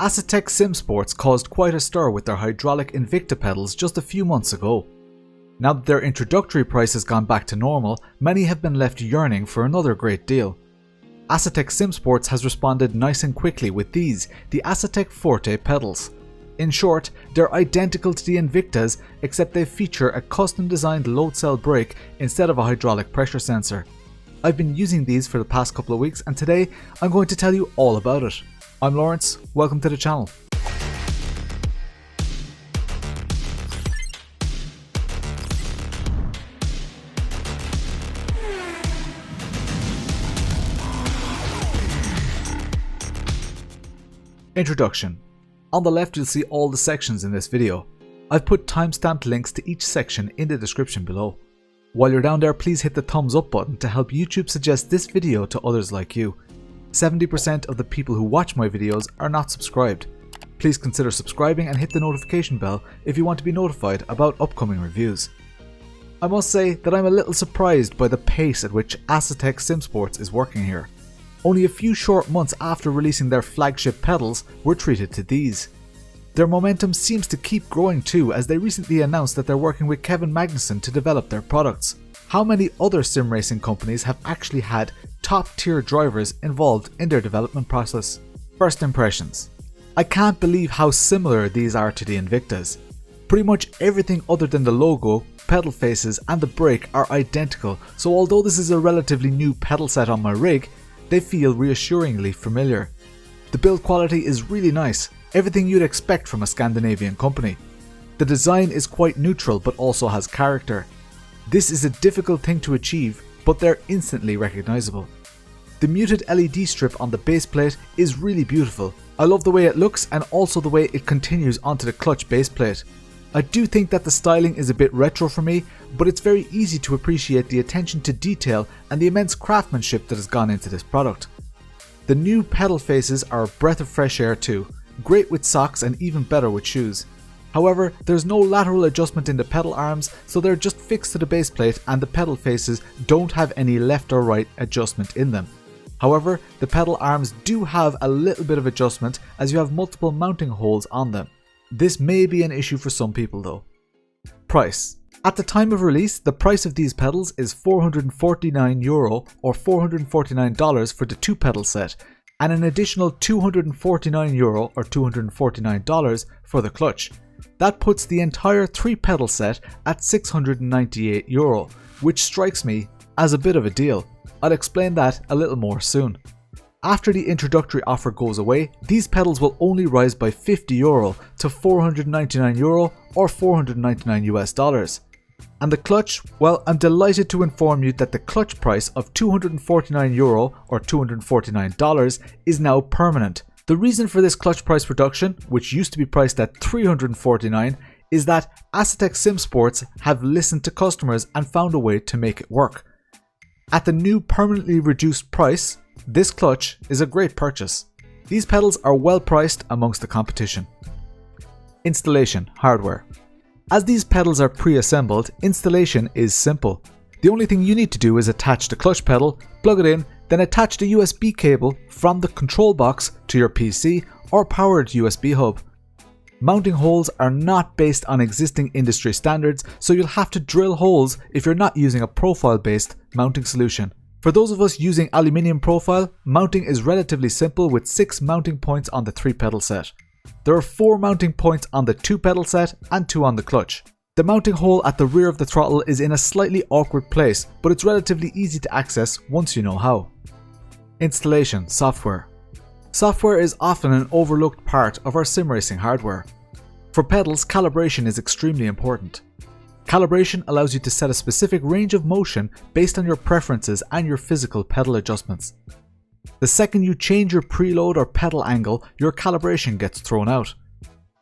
Asetek Simsports caused quite a stir with their hydraulic Invicta pedals just a few months ago. Now that their introductory price has gone back to normal, many have been left yearning for another great deal. Asetek Simsports has responded nice and quickly with these, the Asetek Forte pedals. In short, they're identical to the Invictas, except they feature a custom designed load cell brake instead of a hydraulic pressure sensor. I've been using these for the past couple of weeks, and today I'm going to tell you all about it. I'm Lawrence, welcome to the channel. Introduction. On the left you'll see all the sections in this video. I've put timestamped links to each section in the description below. While you're down there, please hit the thumbs up button to help YouTube suggest this video to others like you. 70% of the people who watch my videos are not subscribed. Please consider subscribing and hit the notification bell if you want to be notified about upcoming reviews. I must say that I'm a little surprised by the pace at which Asetek Simsports is working here. Only a few short months after releasing their flagship pedals, we're treated to these. Their momentum seems to keep growing too, as they recently announced that they're working with Kevin Magnussen to develop their products. How many other sim racing companies have actually had top tier drivers involved in their development process? First impressions. I can't believe how similar these are to the Invictas. Pretty much everything other than the logo, pedal faces and the brake are identical, so although this is a relatively new pedal set on my rig, they feel reassuringly familiar. The build quality is really nice, everything you'd expect from a Scandinavian company. The design is quite neutral but also has character. This is a difficult thing to achieve, but they're instantly recognizable. The muted LED strip on the baseplate is really beautiful. I love the way it looks and also the way it continues onto the clutch baseplate. I do think that the styling is a bit retro for me, but it's very easy to appreciate the attention to detail and the immense craftsmanship that has gone into this product. The new pedal faces are a breath of fresh air too, great with socks and even better with shoes. However, there's no lateral adjustment in the pedal arms, so they're just fixed to the baseplate and the pedal faces don't have any left or right adjustment in them. However, the pedal arms do have a little bit of adjustment as you have multiple mounting holes on them. This may be an issue for some people though. Price. At the time of release, the price of these pedals is €449 or $449 for the 2 pedal set, and an additional €249 or $249 for the clutch. That puts the entire 3 pedal set at €698, which strikes me as a bit of a deal. I'll explain that a little more soon. After the introductory offer goes away, these pedals will only rise by €50 to €499 or $499 US. And the clutch, well, I'm delighted to inform you that the clutch price of €249 or $249 is now permanent. The reason for this clutch price reduction, which used to be priced at $349, is that Asetek Simsports have listened to customers and found a way to make it work. At the new permanently reduced price, this clutch is a great purchase. These pedals are well priced amongst the competition. Installation hardware. As these pedals are pre-assembled, installation is simple. The only thing you need to do is attach the clutch pedal, plug it in, then attach the USB cable from the control box to your PC or powered USB hub. Mounting holes are not based on existing industry standards, so you'll have to drill holes if you're not using a profile-based mounting solution. For those of us using aluminium profile, mounting is relatively simple with 6 mounting points on the 3 pedal set. There are 4 mounting points on the 2 pedal set and 2 on the clutch. The mounting hole at the rear of the throttle is in a slightly awkward place, but it's relatively easy to access once you know how. Installation software. Software is often an overlooked part of our sim racing hardware. For pedals, calibration is extremely important. Calibration allows you to set a specific range of motion based on your preferences and your physical pedal adjustments. The second you change your preload or pedal angle, your calibration gets thrown out.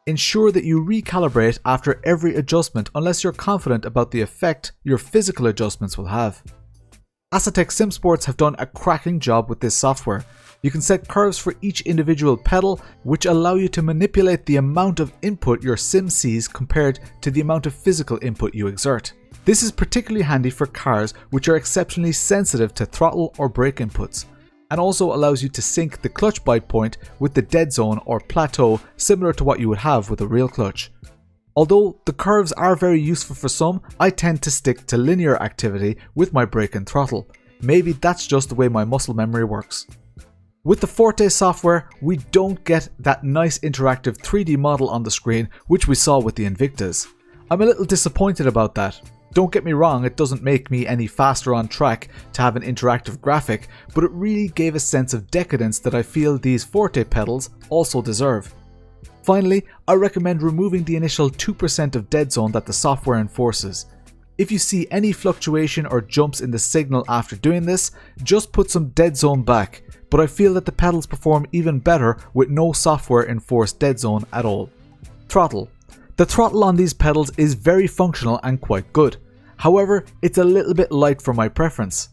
Ensure that you recalibrate after every adjustment unless you're confident about the effect your physical adjustments will have. Asetek Simsports have done a cracking job with this software. You can set curves for each individual pedal, which allow you to manipulate the amount of input your sim sees compared to the amount of physical input you exert. This is particularly handy for cars which are exceptionally sensitive to throttle or brake inputs. and also allows you to sync the clutch bite point with the dead zone or plateau, similar to what you would have with a real clutch. Although the curves are very useful for some, I tend to stick to linear activity with my brake and throttle. Maybe that's just the way my muscle memory works. With the Forte software, we don't get that nice interactive 3D model on the screen which we saw with the Invictas. I'm a little disappointed about that. Don't get me wrong, it doesn't make me any faster on track to have an interactive graphic, but it really gave a sense of decadence that I feel these Forte pedals also deserve. Finally, I recommend removing the initial 2% of dead zone that the software enforces. If you see any fluctuation or jumps in the signal after doing this, just put some dead zone back, but I feel that the pedals perform even better with no software enforced dead zone at all. Throttle. The throttle on these pedals is very functional and quite good. However, it's a little bit light for my preference.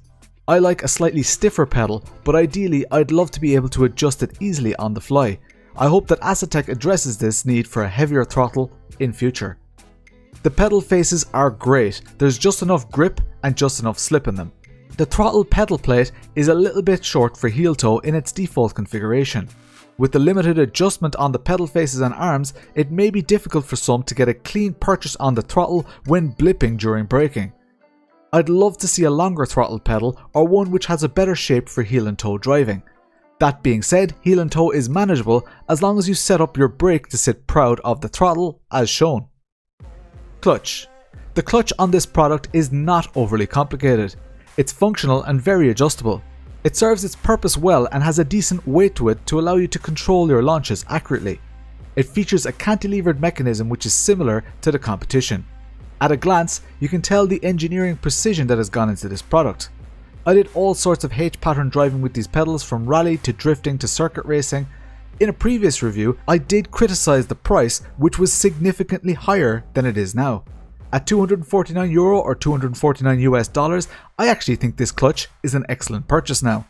I like a slightly stiffer pedal, but ideally I'd love to be able to adjust it easily on the fly. I hope that Asetek addresses this need for a heavier throttle in future. The pedal faces are great, there's just enough grip and just enough slip in them. The throttle pedal plate is a little bit short for heel toe in its default configuration. With the limited adjustment on the pedal faces and arms, it may be difficult for some to get a clean purchase on the throttle when blipping during braking. I'd love to see a longer throttle pedal or one which has a better shape for heel and toe driving. That being said, heel and toe is manageable as long as you set up your brake to sit proud of the throttle as shown. Clutch. The clutch on this product is not overly complicated. It's functional and very adjustable. It serves its purpose well and has a decent weight to it to allow you to control your launches accurately. It features a cantilevered mechanism which is similar to the competition. At a glance, you can tell the engineering precision that has gone into this product. I did all sorts of H-pattern driving with these pedals, from rally to drifting to circuit racing. In a previous review, I did criticize the price, which was significantly higher than it is now. At €249 or $249 US, I actually think this clutch is an excellent purchase now.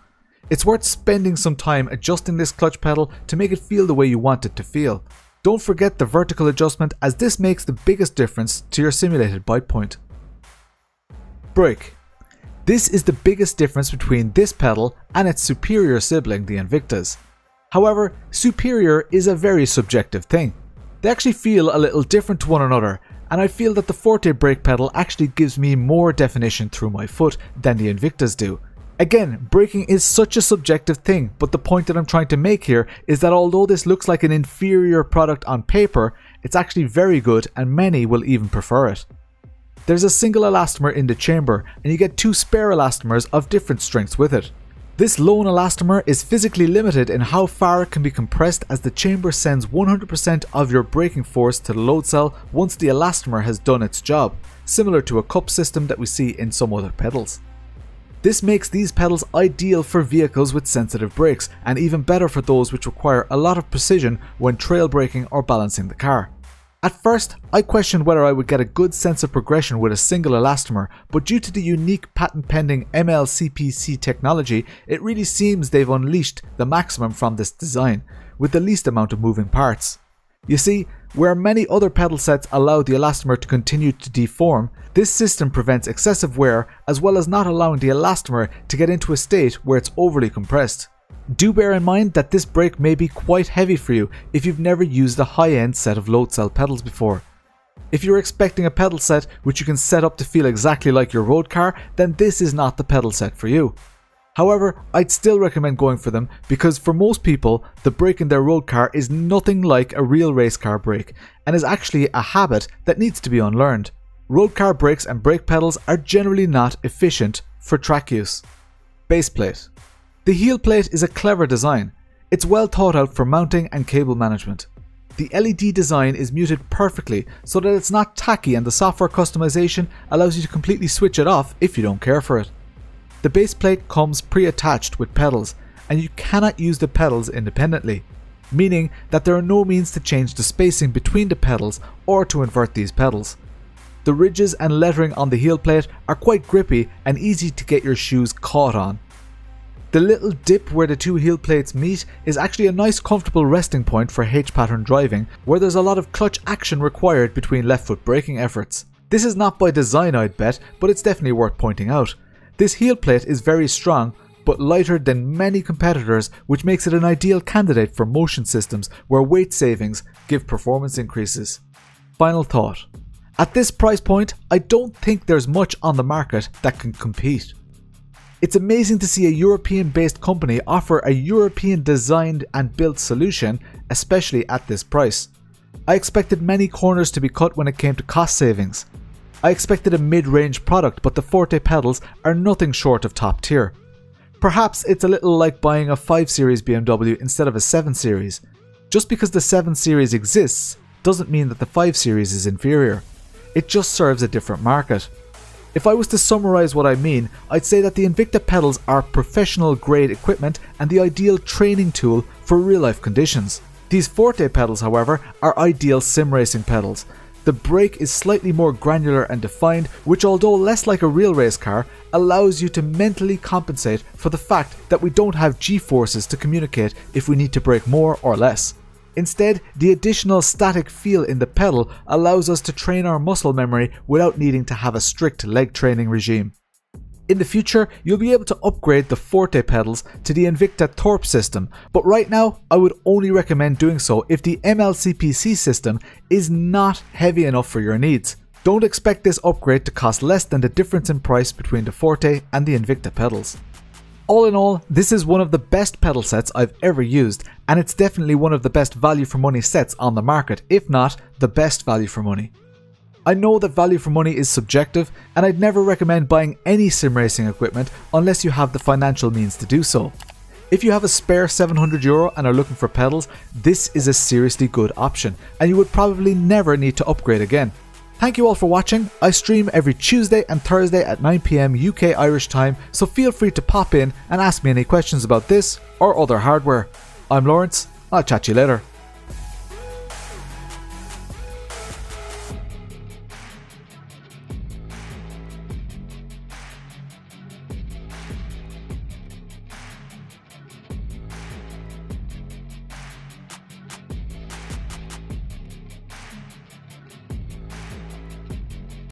It's worth spending some time adjusting this clutch pedal to make it feel the way you want it to feel. Don't forget the vertical adjustment, as this makes the biggest difference to your simulated bite point. Brake. This is the biggest difference between this pedal and its superior sibling, the Invictas. However, superior is a very subjective thing. They actually feel a little different to one another, and I feel that the Forte brake pedal actually gives me more definition through my foot than the Invictas do. Again, braking is such a subjective thing, but the point that I'm trying to make here is that although this looks like an inferior product on paper, it's actually very good and many will even prefer it. There's a single elastomer in the chamber, and you get two spare elastomers of different strengths with it. This lone elastomer is physically limited in how far it can be compressed, as the chamber sends 100% of your braking force to the load cell once the elastomer has done its job, similar to a cup system that we see in some other pedals. This makes these pedals ideal for vehicles with sensitive brakes, and even better for those which require a lot of precision when trail braking or balancing the car. At first, I questioned whether I would get a good sense of progression with a single elastomer, but due to the unique patent-pending MLCPC technology, it really seems they've unleashed the maximum from this design, with the least amount of moving parts. You see, where many other pedal sets allow the elastomer to continue to deform, this system prevents excessive wear, as well as not allowing the elastomer to get into a state where it's overly compressed. Do bear in mind that this brake may be quite heavy for you if you've never used a high-end set of load cell pedals before. If you're expecting a pedal set which you can set up to feel exactly like your road car, then this is not the pedal set for you. However, I'd still recommend going for them, because for most people, the brake in their road car is nothing like a real race car brake, and is actually a habit that needs to be unlearned. Road car brakes and brake pedals are generally not efficient for track use. Baseplate. The heel plate is a clever design. It's well thought out for mounting and cable management. The LED design is muted perfectly so that it's not tacky, and the software customization allows you to completely switch it off if you don't care for it. The base plate comes pre-attached with pedals, and you cannot use the pedals independently, meaning that there are no means to change the spacing between the pedals or to invert these pedals. The ridges and lettering on the heel plate are quite grippy and easy to get your shoes caught on. The little dip where the two heel plates meet is actually a nice comfortable resting point for H-pattern driving, where there's a lot of clutch action required between left foot braking efforts. This is not by design, I'd bet, but it's definitely worth pointing out. This heel plate is very strong, but lighter than many competitors, which makes it an ideal candidate for motion systems where weight savings give performance increases. Final thought. At this price point, I don't think there's much on the market that can compete. It's amazing to see a European-based company offer a European-designed and built solution, especially at this price. I expected many corners to be cut when it came to cost savings. I expected a mid-range product, but the Forte pedals are nothing short of top tier. Perhaps it's a little like buying a 5 Series BMW instead of a 7 Series. Just because the 7 Series exists doesn't mean that the 5 Series is inferior. It just serves a different market. If I was to summarise what I mean, I'd say that the Invicta pedals are professional grade equipment and the ideal training tool for real life conditions. These Forte pedals, however, are ideal sim racing pedals. The brake is slightly more granular and defined, which, although less like a real race car, allows you to mentally compensate for the fact that we don't have G-forces to communicate if we need to brake more or less. Instead, the additional static feel in the pedal allows us to train our muscle memory without needing to have a strict leg training regime. In the future, you'll be able to upgrade the Forte pedals to the Invicta Torp system, but right now, I would only recommend doing so if the MLCPC system is not heavy enough for your needs. Don't expect this upgrade to cost less than the difference in price between the Forte and the Invicta pedals. All in all, this is one of the best pedal sets I've ever used, and it's definitely one of the best value for money sets on the market, if not the best value for money. I know that value for money is subjective, and I'd never recommend buying any sim racing equipment unless you have the financial means to do so. If you have a spare €700 and are looking for pedals, this is a seriously good option, and you would probably never need to upgrade again. Thank you all for watching. I stream every Tuesday and Thursday at 9 PM UK Irish time, so feel free to pop in and ask me any questions about this or other hardware. I'm Lawrence, I'll chat to you later.